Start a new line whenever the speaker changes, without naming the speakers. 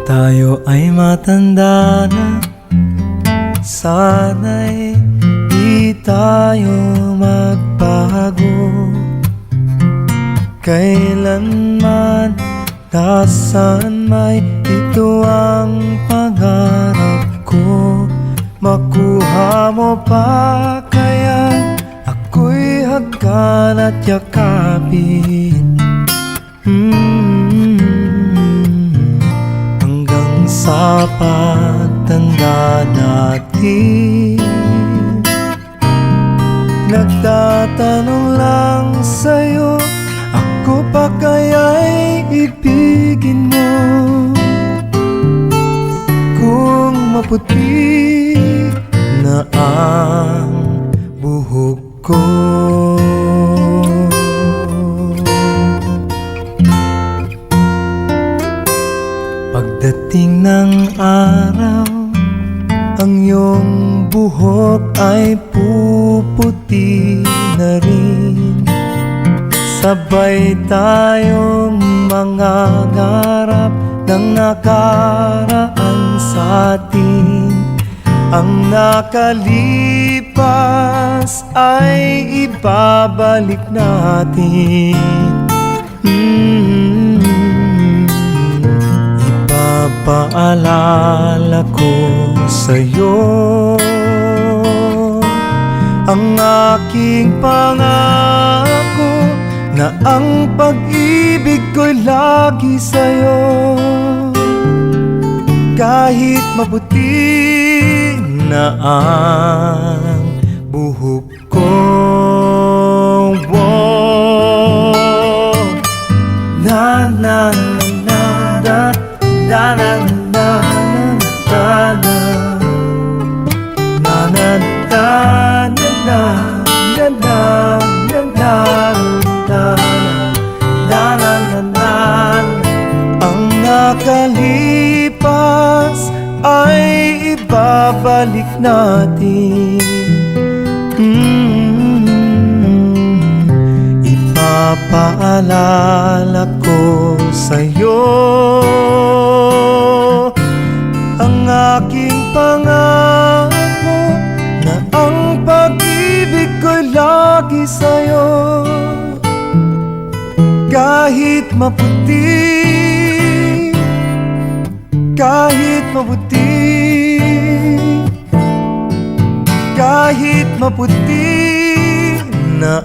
tayo ay matanda na, sana'y di tayo magbago. Kailanman, nasaan may ito ang pangarap ko. Makuha mo pa kaya ako'y hagkan at yakapin, hanggang sa pagtanda natin. Nagtatanong lang sa'yo, ako pa kaya'y ibigin mo? Kung maputi na ang buhok ko, pagdating ng araw, ang iyong buhok ay puputi na rin. Sabay tayong mangangarap ng nakaraan sa atin. Ang nakalipas ay ibabalik natin. Ipapaalala ko sa'yo ang aking pangako, na ang pag-ibig ko'y lagi sa'yo. Kahit maputi na ang buhok ko, na na na na na na na na na na na ang nakalipas ay ibabalik natin. Ipapaalala ko sa'yo ang aking pangako, na ang pag-ibig ko'y lagi sa'yo. Kahit maputi, kahit maputi, kahit maputi na